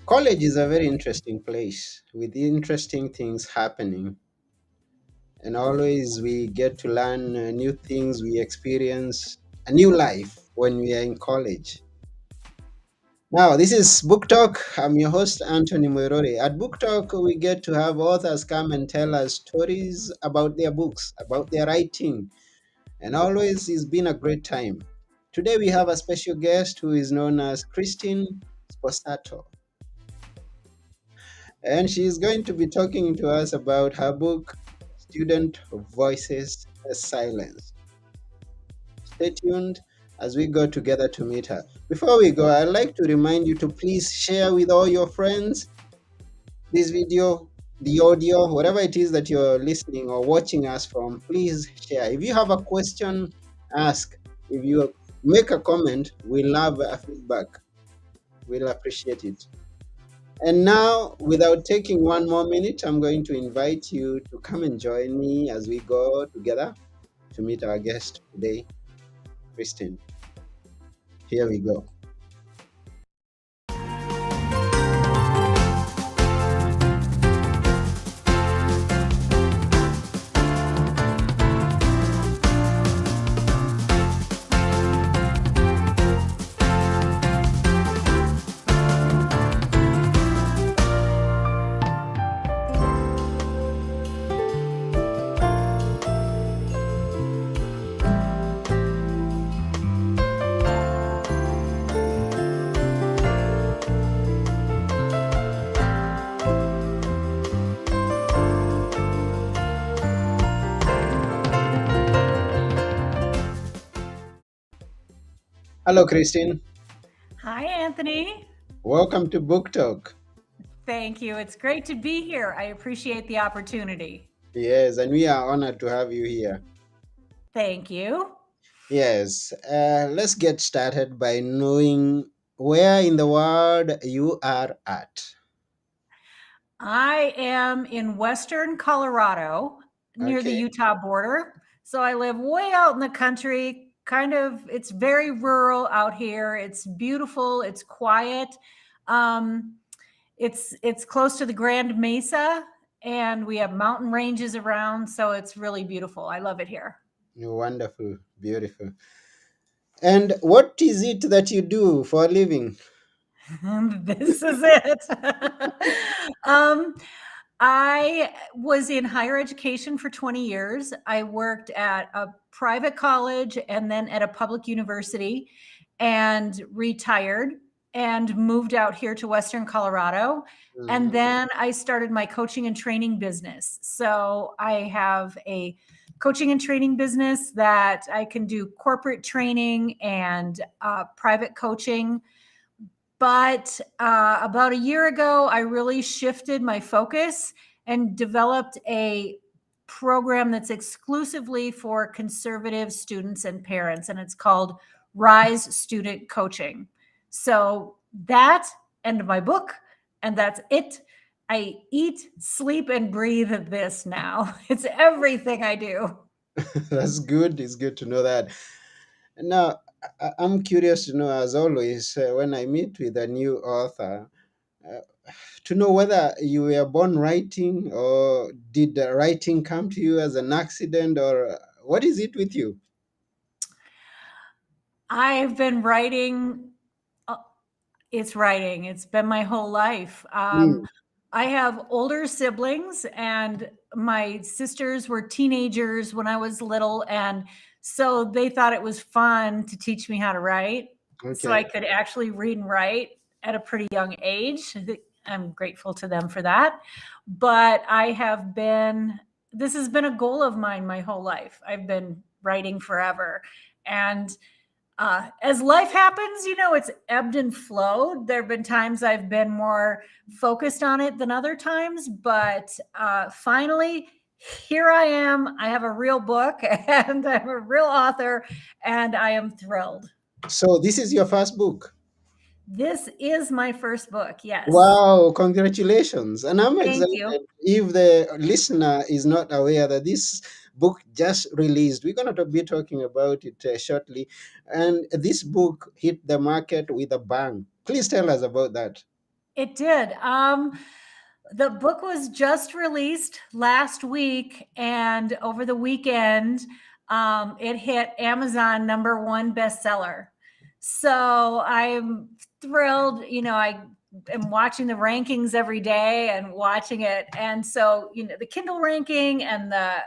College is a very interesting place with interesting things happening, and always we get to learn new things. We experience a new life when we are in college. Now, this is Book Talk. I'm your host, Anthony Moirori. At Book Talk, we get to have authors come and tell us stories about their books, about their writing, and always it's been a great time. Today, we have a special guest who is known as Kristine Sposato, and she is going to be talking to us about her book, Student Voices Silence. Stay tuned as we go together to meet her. Before we go, I'd like to remind you to please share with all your friends this video, the audio, whatever it is that you're listening or watching us from, please share. If you have a question, ask. If you make a comment, we love a feedback. We'll appreciate it. And now, without taking one more minute, I'm going to invite you to come and join me as we go together to meet our guest today, Kristine. Here we go. Hello, Kristine. Hi, Anthony. Welcome to Book Talk. Thank you. It's great to be here. I appreciate the opportunity. Yes, and we are honored to have you here. Thank you. Yes, let's get started by knowing where in the world you are at. I am in Western Colorado near the Okay. Utah border. So I live way out in the country, it's very rural out here. It's beautiful, it's quiet. Um, it's close to the Grand Mesa and we have mountain ranges around, so it's really beautiful. I love it here. Wonderful, beautiful. And what is it that you do for a living? This is it. um, I was in higher education for 20 years. I worked at a private college and then at a public university and retired and moved out here to Western Colorado. And Mhm. then I started my coaching and training business. So I have a coaching and training business that I can do corporate training and private coaching, but about a year ago, I really shifted my focus and developed a program that's exclusively for conservative students and parents, and it's called Rise Student Coaching. So that and my book, and that's it. I eat, sleep, and breathe this now. It's everything I do. That's good. It's good to know that. Now, I'm curious to know, as always, when I meet with a new author, uh, to know whether you were born writing or did the writing come to you as an accident or what is it with you? I've been writing. uh, It's writing. It's been my whole life. Mm, I have older siblings, and my sisters were teenagers when I was little. And so they thought it was fun to teach me how to write. So okay. I could actually read and write at a pretty young age. I'm grateful to them for that. But this has been a goal of mine my whole life. I've been writing forever. And as life happens, it's ebbed and flowed. There have been times I've been more focused on it than other times, but finally, here I am. I have a real book and I'm a real author, and I am thrilled. So this is your first book. This is my first book. Yes. Wow, congratulations. And I'm Thank excited. you. If the listener is not aware that this book just released, we're going to be talking about it shortly. And this book hit the market with a bang. Please tell us about that. It did. The book was just released last week, and over the weekend, it hit Amazon #1 bestseller. So I'm thrilled. I am watching the rankings every day and watching it. And so, the Kindle ranking and the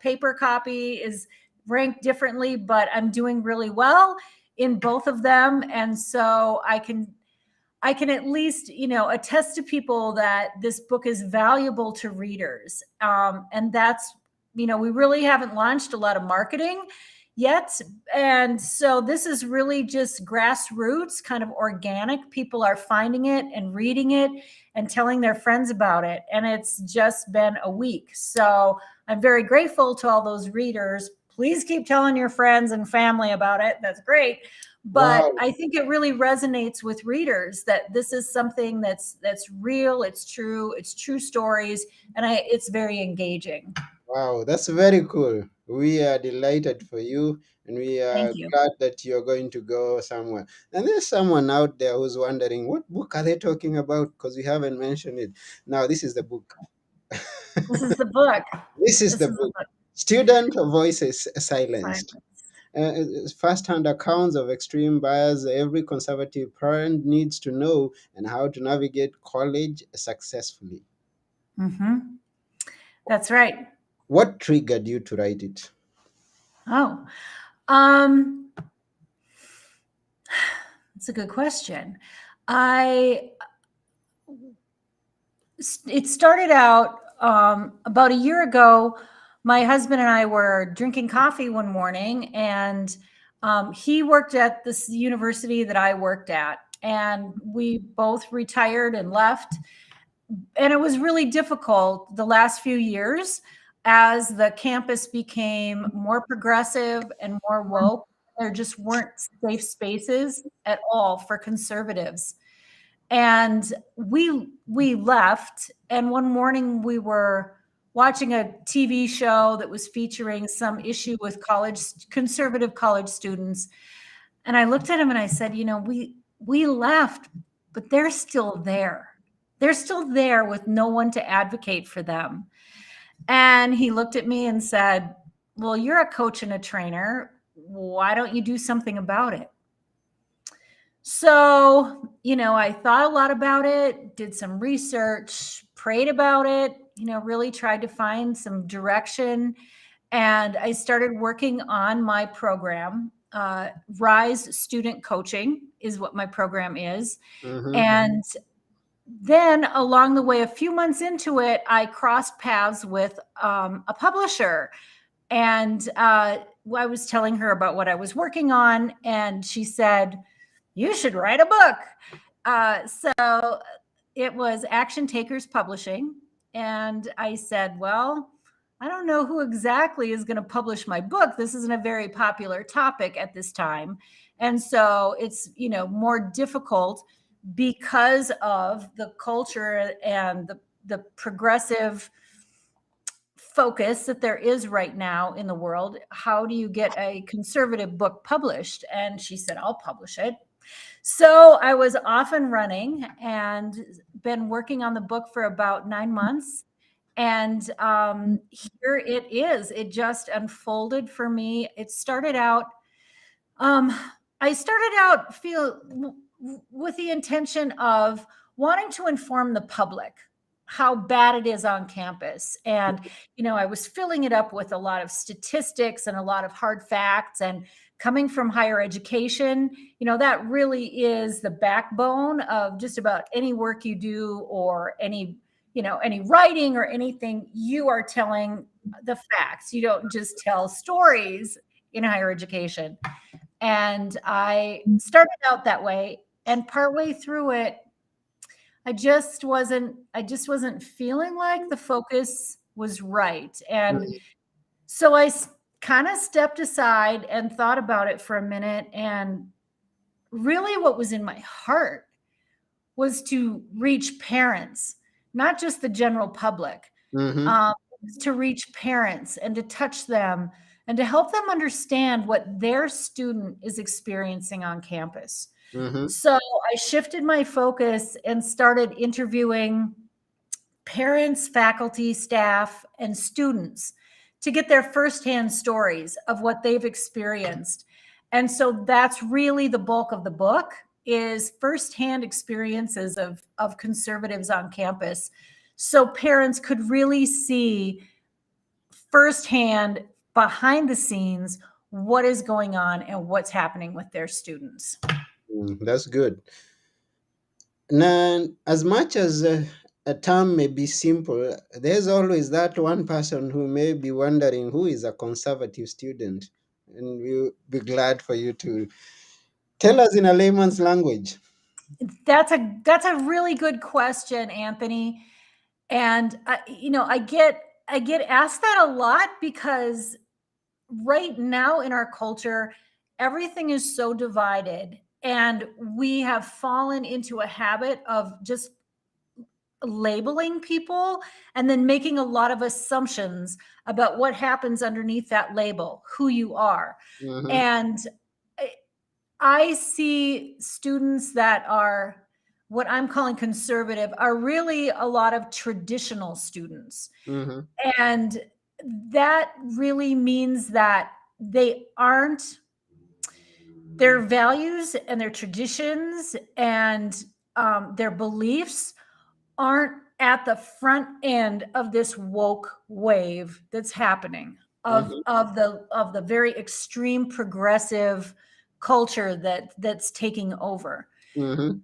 paper copy is ranked differently, but I'm doing really well in both of them. And so I can at least, attest to people that this book is valuable to readers. And that's, we really haven't launched a lot of marketing yet. And so this is really just grassroots, kind of organic. People are finding it and reading it and telling their friends about it. And it's just been a week. So I'm very grateful to all those readers. Please keep telling your friends and family about it. That's great. But Wow. I think it really resonates with readers that this is something that's real, it's true stories, and it's very engaging. Wow, that's very cool. We are delighted for you, and we are Thank you. glad that you're going to go somewhere. And there's someone out there who's wondering, what book are they talking about? Because we haven't mentioned it. Now, this is the book. This is the book. This is This the is the book. book. Student Voices Silenced. Silence. First-hand accounts of extreme bias every conservative parent needs to know, and how to navigate college successfully. Hmm. That's right. What triggered you to write it? Oh, um, that's a good question. I It started out about a year ago. My husband and I were drinking coffee one morning, and he worked at this university that I worked at, and we both retired and left. And it was really difficult the last few years as the campus became more progressive and more woke. There just weren't safe spaces at all for conservatives, and we left. And one morning we were watching a TV show that was featuring some issue with conservative college students, and I looked at him and I said, we left, but they're still there with no one to advocate for them. And he looked at me and said, well, you're a coach and a trainer, why don't you do something about it? So, I thought a lot about it, did some research, prayed about it, really tried to find some direction. And I started working on my program. Rise Student Coaching is what my program is. Mm-hmm. And then along the way, a few months into it, I crossed paths with a publisher. And I was telling her about what I was working on. And she said, you should write a book. So it was Action Takers Publishing. And I said, well, I don't know who exactly is going to publish my book. This isn't a very popular topic at this time. And so it's, more difficult because of the culture and the progressive focus that there is right now in the world. How do you get a conservative book published? And she said, I'll publish it. So I was off and running and been working on the book for about 9 months. And here it is. It just unfolded for me. It started out, um, I started out with the intention of wanting to inform the public how bad it is on campus. And, I was filling it up with a lot of statistics and a lot of hard facts. And coming from higher education, that really is the backbone of just about any work you do, or any writing or anything. You are telling the facts. You don't just tell stories in higher education. And I started out that way. And partway through it, I just wasn't feeling like the focus was right. And so I kind of stepped aside and thought about it for a minute. And really what was in my heart was to reach parents, not just the general public, Mm-hmm. um, to reach parents and to touch them and to help them understand what their student is experiencing on campus. Mm-hmm. So I shifted my focus and started interviewing parents, faculty, staff, and students to get their firsthand stories of what they've experienced. And so that's really the bulk of the book, is firsthand experiences of conservatives on campus. So parents could really see firsthand, behind the scenes, what is going on and what's happening with their students. That's good. Now, as much as a term may be simple, there's always that one person who may be wondering who is a conservative student. And we'll be glad for you to tell us in a layman's language. That's a really good question, Anthony. And I get asked that a lot because right now in our culture, everything is so divided, and we have fallen into a habit of just labeling people and then making a lot of assumptions about what happens underneath that label, who you are. Mm-hmm. And I I see students that are what I'm calling conservative are really a lot of traditional students. Mm-hmm. And that really means that they aren't, their values and their traditions and their beliefs aren't at the front end of this woke wave that's happening, Mm-hmm. of the very extreme progressive culture that's taking over. Mm-hmm.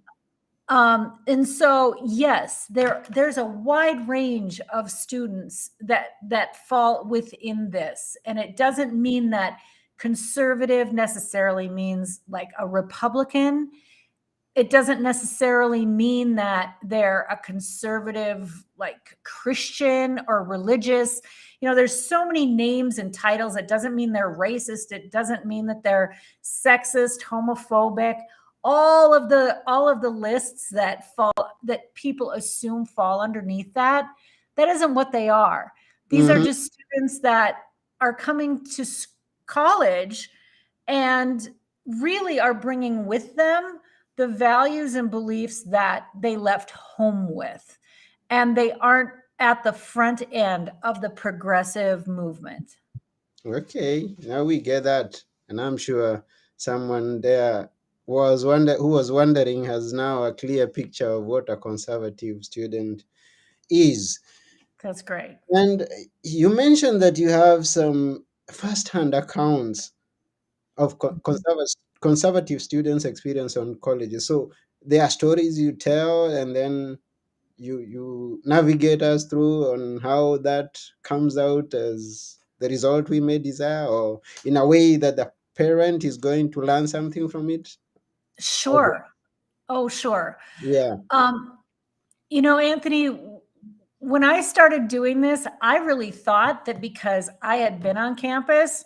And so yes, there's a wide range of students that fall within this, and it doesn't mean that conservative necessarily means like a Republican. It doesn't necessarily mean that they're a conservative, like Christian or religious. There's so many names and titles. It doesn't mean they're racist. It doesn't mean that they're sexist, homophobic. All of the lists that people assume fall underneath that isn't what they are. These are Mm-hmm. just students that are coming to college and really are bringing with them the values and beliefs that they left home with. And they aren't at the front end of the progressive movement. Okay, now we get that. And I'm sure someone there who was wondering has now a clear picture of what a conservative student is. That's great. And you mentioned that you have some first-hand accounts of conservative students' experience on colleges. So there are stories you tell, and then you navigate us through on how that comes out as the result we may desire, or in a way that the parent is going to learn something from it. Okay. Sure. Oh, sure. Yeah. Um, Anthony, when I started doing this, I really thought that because I had been on campus,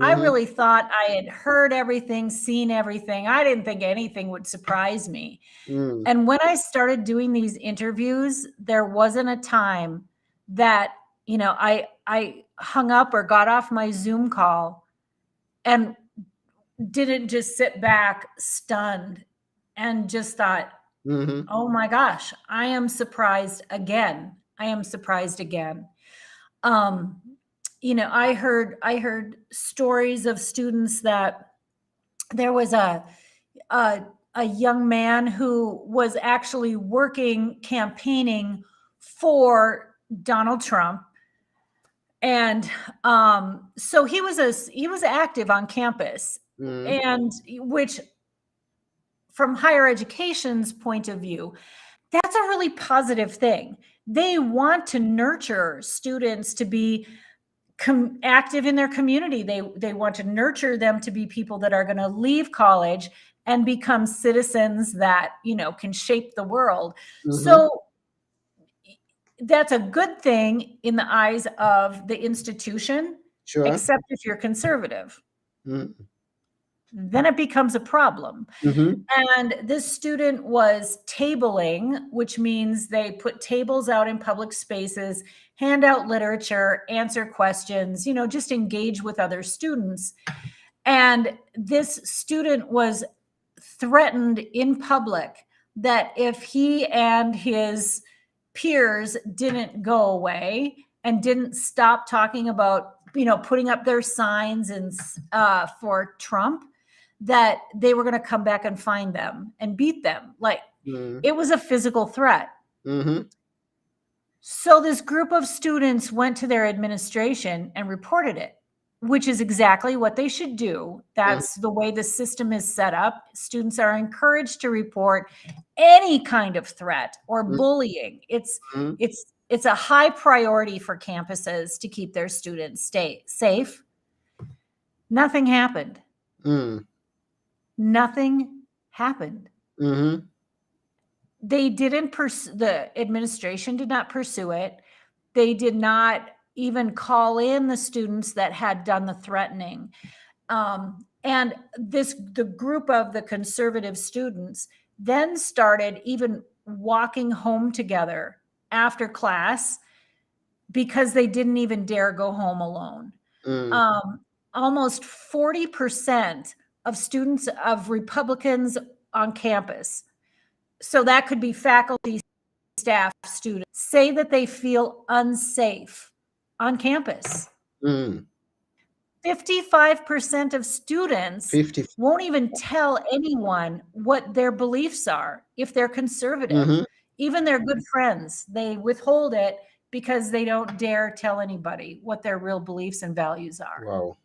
I Mm-hmm. really thought I had heard everything, seen everything. I didn't think anything would surprise me. Mm. And when I started doing these interviews, there wasn't a time that, I hung up or got off my Zoom call and didn't just sit back stunned and just thought, Mm-hmm. "Oh my gosh, I am surprised again. I am surprised again." Um, I heard stories of students that there was a a young man who was actually working campaigning for Donald Trump, and so he was active on campus, Mm-hmm. and which, from higher education's point of view, that's a really positive thing. They want to nurture students to be active in their community. They want to nurture them to be people that are going to leave college and become citizens that can shape the world. Mm-hmm. So that's a good thing in the eyes of the institution, Sure. except if you're conservative, Mm-hmm. then it becomes a problem. Mm-hmm. And this student was tabling, which means they put tables out in public spaces, hand out literature, answer questions, just engage with other students. And this student was threatened in public that if he and his peers didn't go away and didn't stop talking about, putting up their signs and for Trump, that they were going to come back and find them and beat them. Like, Mm. it was a physical threat. Mhm. So this group of students went to their administration and reported it, which is exactly what they should do. Mhm. That's the way the system is set up. Students are encouraged to report any kind of threat or bullying. Mhm. It's a high priority for campuses to keep their students stay safe. Nothing happened. Mm. Nothing happened. Mhm. They didn't pursue, the administration did not pursue it. They did not even call in the students that had done the threatening. And the group of the conservative students then started even walking home together after class because they didn't even dare go home alone. Mm. Um, Almost 40% of students of Republicans on campus, so that could be faculty, staff, students, say that they feel unsafe on campus. Mm. 55% of students 50. won't even tell anyone what their beliefs are if they're conservative. Mhm. Even their good friends, they withhold it because they don't dare tell anybody what their real beliefs and values are. Wow.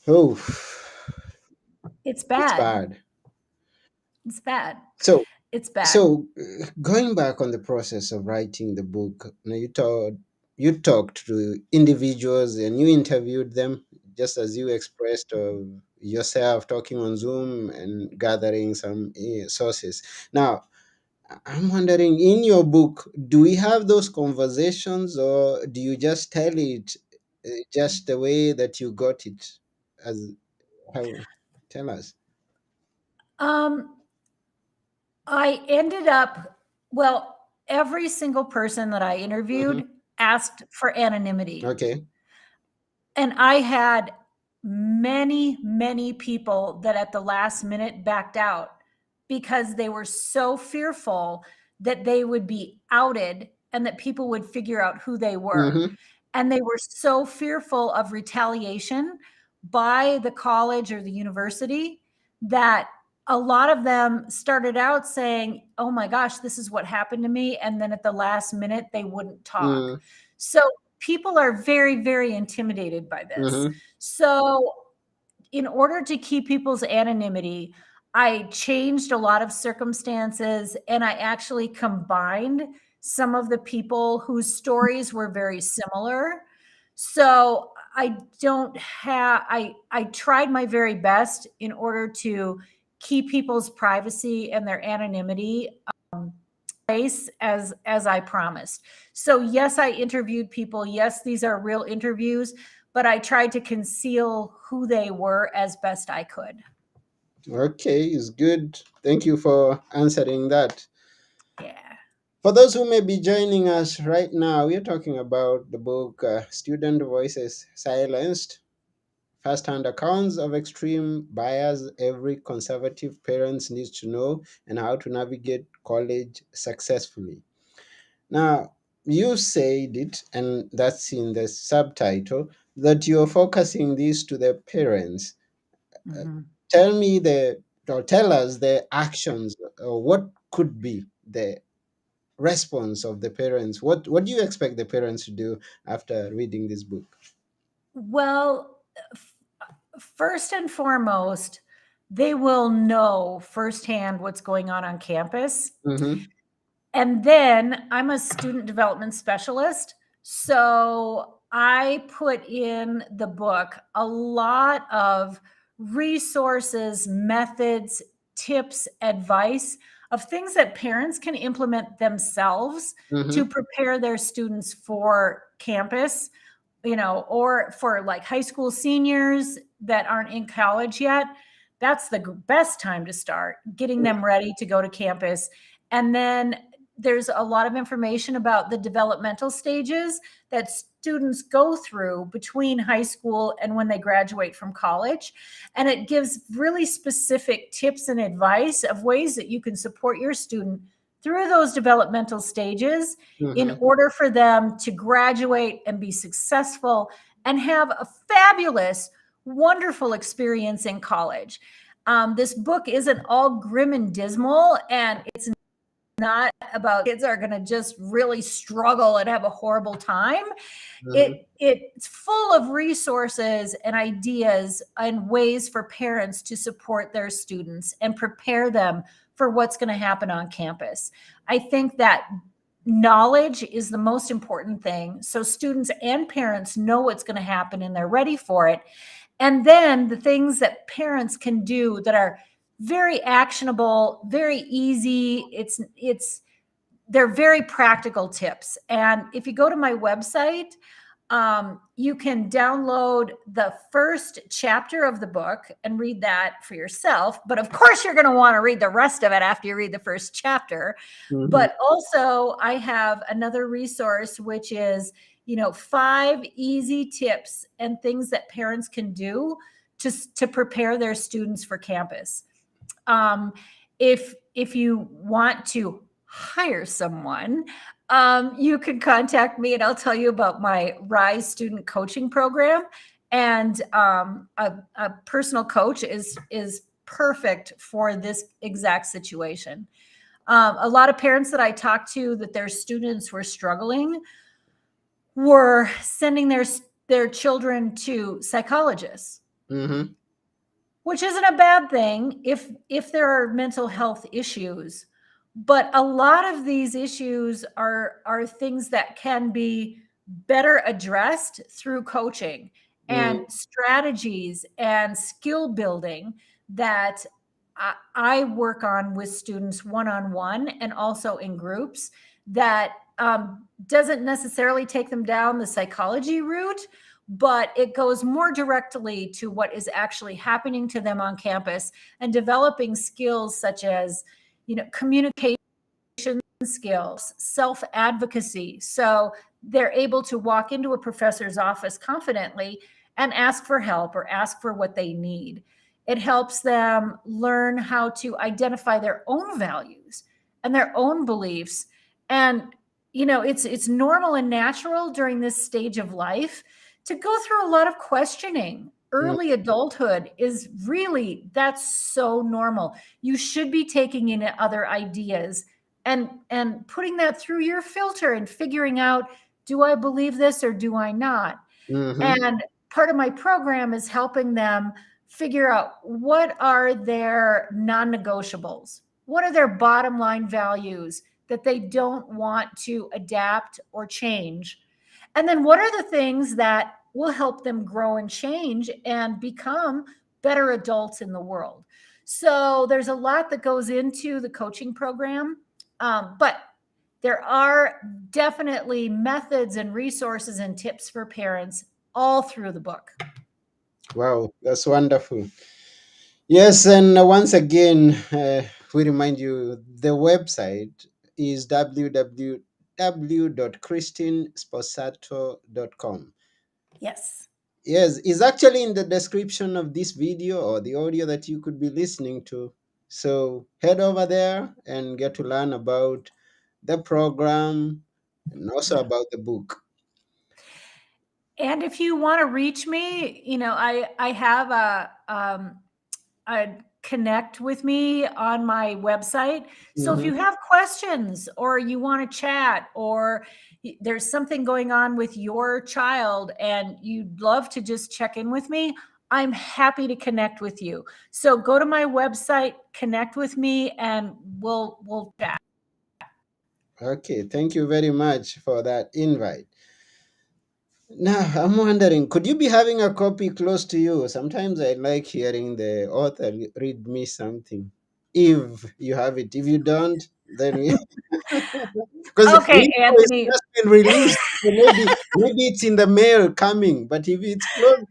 Oh, It's it's bad. bad. It's bad. So, It's bad. going back on the process of writing the book, you talked to individuals and you interviewed them, just as you expressed of yourself talking on Zoom and gathering some sources. Now, I'm wondering, in your book, do we have those conversations, or do you just tell it just the way that you got it? As how? Tell us. Um, I ended up, well, every single person that I Hmm. interviewed asked for anonymity. Okay. And I had many, many people that at the last minute backed out because they were so fearful that they would be outed and that people would figure out who they were. Mm-hmm. And they were so fearful of retaliation by the college or the university that a lot of them started out saying, "Oh my gosh, this is what happened to me." And then at the last minute, they wouldn't talk. Mm. So people are very, very intimidated by this. Mm-hmm. So, in order to keep people's anonymity, I changed a lot of circumstances and I actually combined some of the people whose stories were very similar. So I don't have I tried my very best in order to keep people's privacy and their anonymity place as I promised. So yes, I interviewed people. Yes, these are real interviews, but I tried to conceal who they were as best I could. Okay, it's good. Thank you for answering that. Yeah. For those who may be joining us right now, we're talking about the book Student Voices Silenced, first-hand accounts of extreme bias every conservative parent needs to know, and how to navigate college successfully. Now, you said it, and that's in the subtitle, that you're focusing this to the parents. Uh, Mhm. tell me or tell us the actions, or what could be the response of the parents. What do you expect the parents to do after reading this book? Well, first and foremost, they will know firsthand what's going on campus. Mm-hmm. And then I'm a student development specialist. So I put in the book a lot of resources, methods, tips, advice of things that parents can implement themselves to Mm-hmm. prepare their students for campus, or for like high school seniors that aren't in college yet. That's the best time to start getting them ready to go to campus. And then there's a lot of information about the developmental stages that students go through between high school and when they graduate from college. And it gives really specific tips and advice of ways that you can support your student through those developmental stages in Mm-hmm. order for them to graduate and be successful and have a fabulous, wonderful experience in college. This book isn't all grim and dismal, and it's not about kids are going to just really struggle and have a horrible time. Mm-hmm. It's full of resources and ideas and ways for parents to support their students and prepare them for what's going to happen on campus. I think that knowledge is the most important thing, so students and parents know what's going to happen and they're ready for it. And then the things that parents can do that are very actionable, very easy. They're very practical tips. And if you go to my website, you can download the first chapter of the book and read that for yourself. But of course, you're going to want to read the rest of it after you read the first chapter. Mm-hmm. But also, I have another resource, which is, 5 easy tips and things that parents can do to prepare their students for campus. Um, if you want to hire someone, you can contact me and I'll tell you about my Rise student coaching program. And a personal coach is perfect for this exact situation. A lot of parents that I talked to that their students were struggling were sending their children to psychologists, Mm-hmm. which isn't a bad thing if there are mental health issues. But a lot of these issues are things that can be better addressed through coaching and strategies and skill building that I work on with students one-on-one and also in groups that doesn't necessarily take them down the psychology route, but it goes more directly to what is actually happening to them on campus and developing skills such as, communication skills, self advocacy. So they're able to walk into a professor's office confidently and ask for help or ask for what they need. It helps them learn how to identify their own values and their own beliefs. And, it's normal and natural during this stage of life to go through a lot of questioning. Early adulthood is really, that's so normal. You should be taking in other ideas and putting that through your filter and figuring out, do I believe this or do I not? Mm-hmm. And part of my program is helping them figure out what are their non-negotiables, what are their bottom line values that they don't want to adapt or change, and then what are the things that will help them grow and change and become better adults in the world. So there's a lot that goes into the coaching program, but there are definitely methods and resources and tips for parents all through the book. Wow, that's wonderful. Yes, and once again, we remind you the website is www.kristinesposato.com. Yes. Yes, it's actually in the description of this video or the audio that you could be listening to. So head over there and get to learn about the program and also Yeah. about the book. And if you want to reach me, I have a connect with me on my website. So if Mm-hmm. you have questions or you want to chat or there's something going on with your child and you'd love to just check in with me, I'm happy to connect with you. So go to my website, connect with me, and we'll chat. Okay, thank you very much for that invite. Now, I'm wondering, could you be having a copy close to you? Sometimes I like hearing the author read me something. If you have it, if you don't, then we because Okay, it's Anthony. just been released, so maybe it's in the mail coming. But if it's close,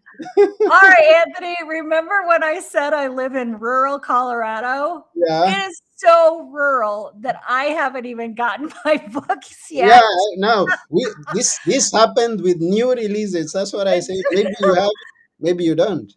All right, Anthony, remember when I said I live in rural Colorado? yeah. It is so rural that I haven't even gotten my books Yeah, yet. no, this happened with new releases. That's what I say. Maybe you have it, maybe you don't.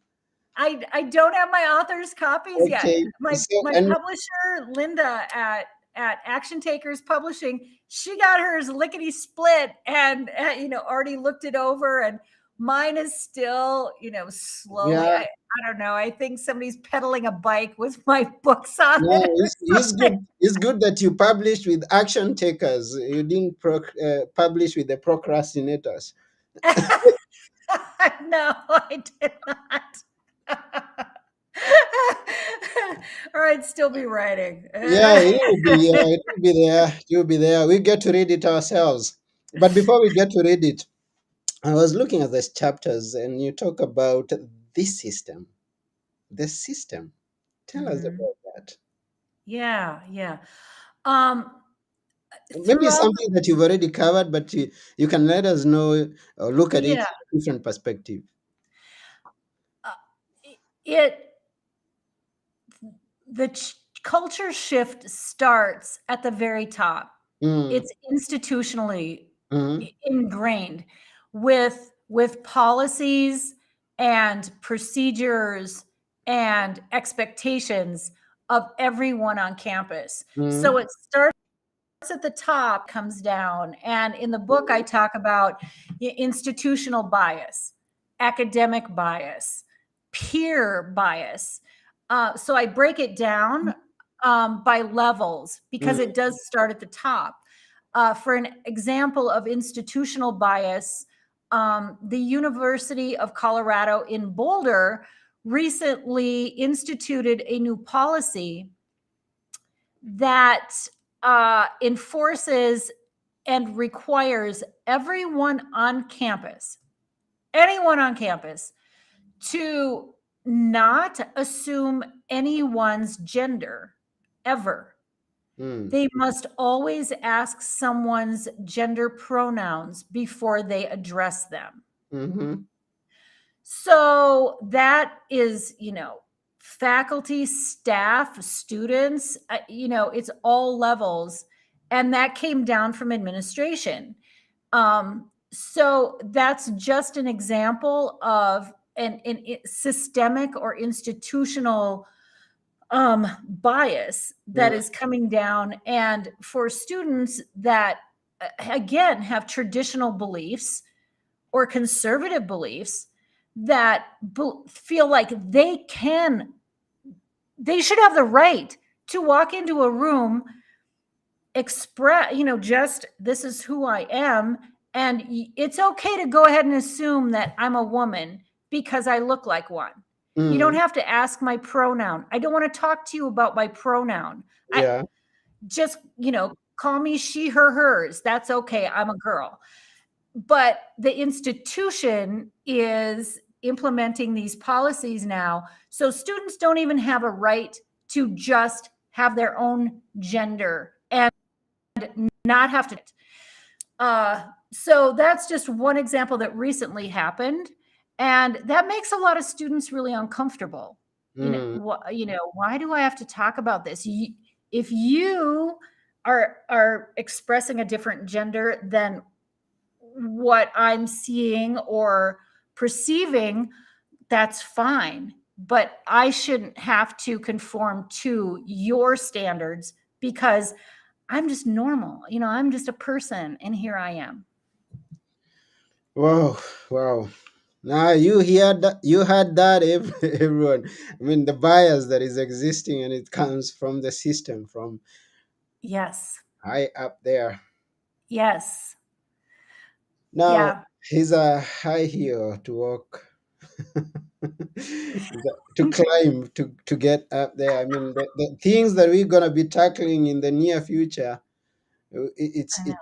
I don't have my author's copies yet. Okay. So My and publisher, Linda at Action Takers Publishing, she got hers lickety split and already looked it over, and mine is still slowly. yeah, I don't know. I think somebody's pedaling a bike with my books on no, it or it's something. good. It's good that you published with action takers. You didn't publish with the procrastinators. No, I did not. Or I'd still be writing. Yeah, it will be there. It will be there. We get to read it ourselves. But before we get to read it, I was looking at these chapters, and you talk about this system. The system. Tell us Mhm. about that. Yeah, yeah. Um, Maybe it's throughout, something that you've already covered, but you can let us know or look at it yeah, from a different perspective. uh, it the culture shift starts at the very top. Mm, It's institutionally mm, ingrained with policies and procedures and expectations of everyone on campus. So mm, it starts at the top, comes down. And in the book, I talk about institutional bias, academic bias, peer bias. So I break it down by levels because mm, it does start at the top. For an example of institutional bias, the University of Colorado in Boulder recently instituted a new policy that enforces and requires anyone on campus, to not assume anyone's gender ever. mm, They must always ask someone's gender pronouns before they address them. mm-hmm, So that is, faculty, staff, students, it's all levels. And that came down from administration. So that's just an example of an systemic or institutional bias that mm, is coming down. And for students that, again, have traditional beliefs or conservative beliefs that feel like they should have the right to walk into a room, express, just this is who I am. And it's okay to go ahead and assume that I'm a woman because I look like one. You don't mm, have to ask my pronoun. I don't want to talk to you about my pronoun. I yeah. just, call me she, her, hers. That's okay. I'm a girl. But the institution is implementing these policies now. So students don't even have a right to just have their own gender and not have to. So that's just one example that recently happened. And that makes a lot of students really uncomfortable. Mm, Why do I have to talk about this? If you are expressing a different gender than what I'm seeing or perceiving, that's fine. But I shouldn't have to conform to your standards because I'm just normal. I'm just a person and here I am. wow, wow. Now you hear that, you had that, everyone. I mean, the bias that is existing, and it comes from the system, from Yes. high up there. Yes. Now, Yeah. he's a high heel to walk, to climb, to get up there. I mean, the things that we're gonna be tackling in the near future, I know.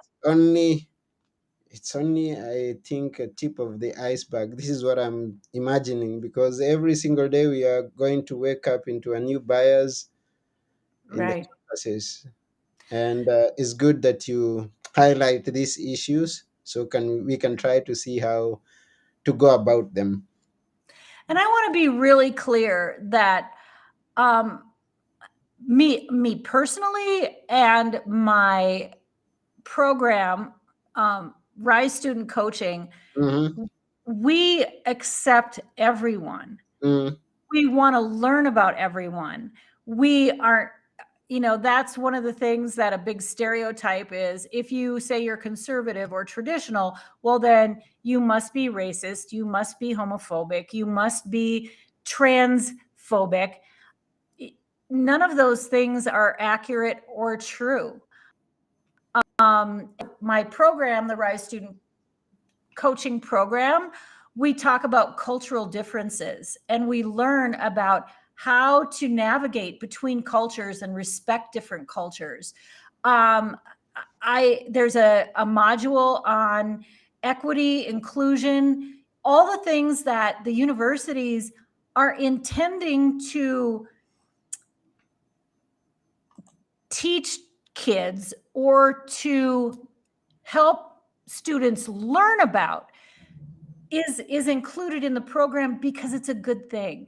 it's only, I think, a tip of the iceberg. This is what I'm imagining, because every single day we are going to wake up into a new bias in the Right. campuses. And it's good that you highlight these issues, so can we can try to see how to go about them. And I want to be really clear that um, Me personally, and my program, Rise Student Coaching, Mm-hmm. we accept everyone. Mm-hmm. We want to learn about everyone. We aren't, that's one of the things that a big stereotype is. If you say you're conservative or traditional, well, then you must be racist, you must be homophobic, you must be transphobic. None of those things are accurate or true. My program, the Rise Student Coaching Program, we talk about cultural differences and we learn about how to navigate between cultures and respect different cultures. Um, there's a module on equity, inclusion, all the things that the universities are intending to teach kids or to help students learn about is included in the program because it's a good thing.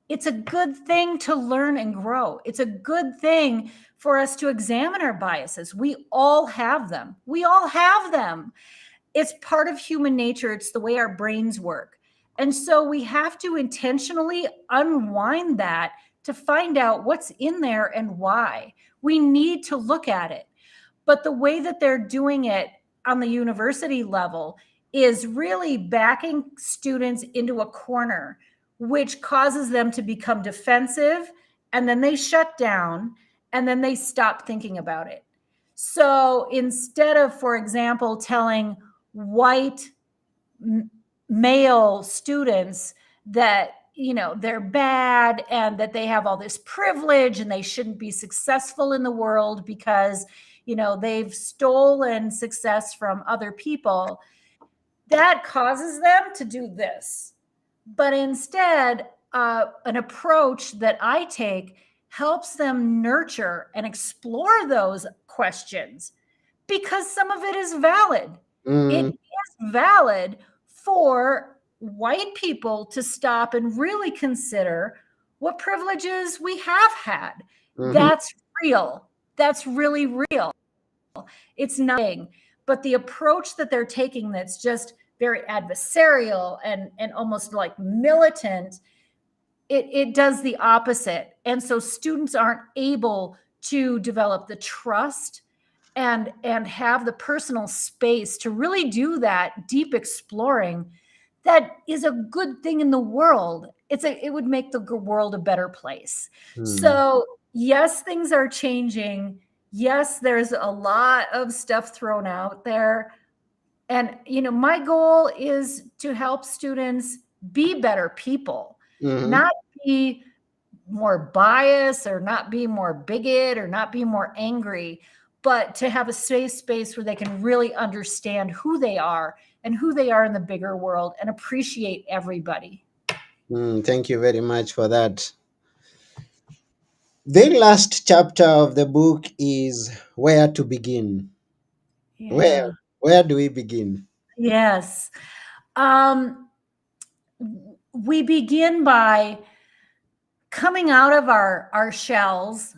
It's a good thing to learn and grow. It's a good thing for us to examine our biases. We all have them. We all have them. It's part of human nature. It's the way our brains work. And so we have to intentionally unwind that to find out what's in there and why. We need to look at it. But the way that they're doing it on the university level is really backing students into a corner, which causes them to become defensive, and then they shut down, and then they stop thinking about it. So instead of, for example, telling white male students that they're bad and that they have all this privilege and they shouldn't be successful in the world because they've stolen success from other people, that causes them to do this. But instead, an approach that I take helps them nurture and explore those questions because some of it is valid. It Mm-hmm. is valid for white people to stop and really consider what privileges we have had. Mm-hmm. That's real. That's really real. It's nothing. But the approach that they're taking that's just very adversarial and almost like militant, it does the opposite. And so students aren't able to develop the trust and have the personal space to really do that deep exploring that is a good thing in the world. It would make the world a better place. Mm-hmm. So yes, things are changing. Yes, there's a lot of stuff thrown out there. And my goal is to help students be better people, Mm-hmm. not be more biased or not be more bigot or not be more angry, but to have a safe space where they can really understand who they are and who they are in the bigger world and appreciate everybody. Thank you very much for that. The last chapter of the book is where to begin. Where Yeah. where do we begin? Yes. Um, we begin by coming out of our shells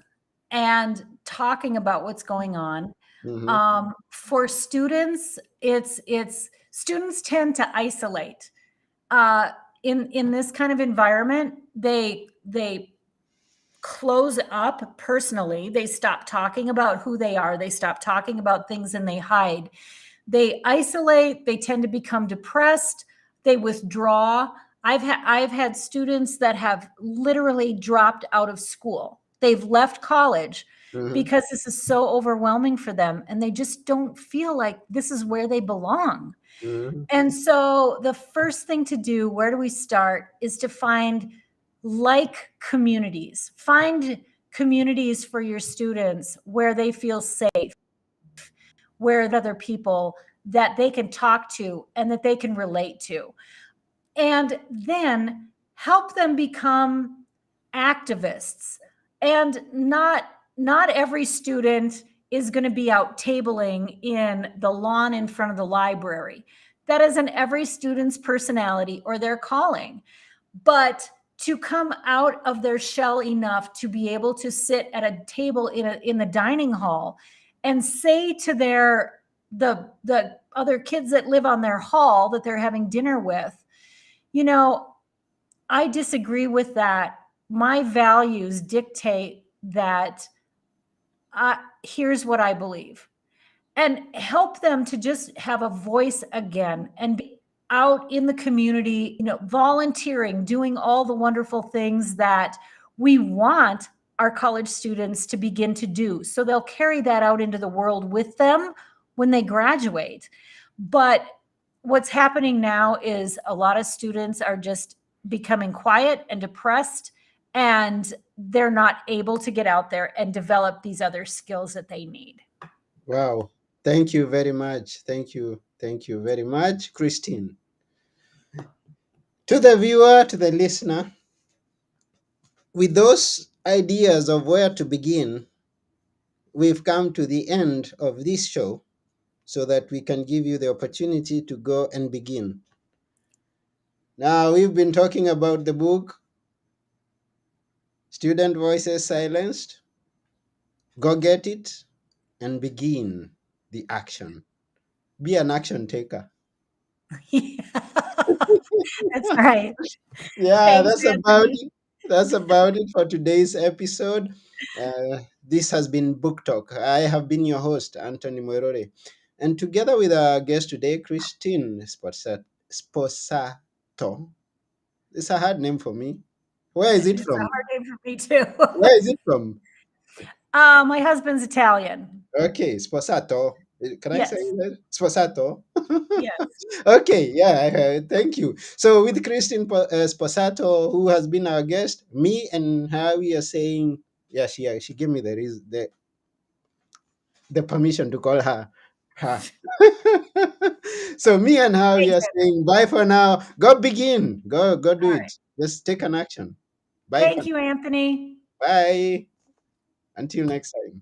and talking about what's going on. Mm-hmm. For students, it's students tend to isolate. Uh, in this kind of environment, they close up personally. They stop talking about who they are. They stop talking about things and they hide. They isolate. They tend to become depressed. They withdraw. I've had students that have literally dropped out of school. They've left college Mm-hmm. because this is so overwhelming for them and they just don't feel like this is where they belong. Mm-hmm. And so the first thing to do, where do we start, is to find like communities. Find communities for your students where they feel safe, where other people that they can talk to and that they can relate to. And then help them become activists. And not every student is going to be out tabling in the lawn in front of the library. That isn't every student's personality or their calling. But to come out of their shell enough to be able to sit at a table in the dining hall and say to the other kids that live on their hall that they're having dinner with, you know, I disagree with that. My values dictate that. Here's what I believe, and help them to just have a voice again and be out in the community, volunteering, doing all the wonderful things that we want our college students to begin to do. So they'll carry that out into the world with them when they graduate. But what's happening now is a lot of students are just becoming quiet and depressed, and they're not able to get out there and develop these other skills that they need. Wow. Thank you very much. Thank you. Thank you very much, Christine. To the viewer, to the listener, with those ideas of where to begin, we've come to the end of this show so that we can give you the opportunity to go and begin. Now, we've been talking about the book, Student Voices Silenced. Go get it and begin the action. Be an action taker. Yeah, that's right. Yeah, Thanks, that's about Anthony. it. That's about it for today's episode. This has been Book Talk. I have been your host, Anthony Moirore. And together with our guest today, Kristine Sposato. It's a hard name for me. Where is it It's a from? hard name for me too. Where is it from? My husband's Italian. Okay, Sposato. Can I say Yes. that? Sposato. Yes. Okay, yeah, thank you. So with Christine Sposato, who has been our guest, me and her, we are saying, yeah, she gave me the permission to call her. So me and her, we Thanks, are Anthony. saying bye for now. Go begin. Go do All it. right. Just take an action. Bye for Thank now. you, Anthony. Bye. Until next time.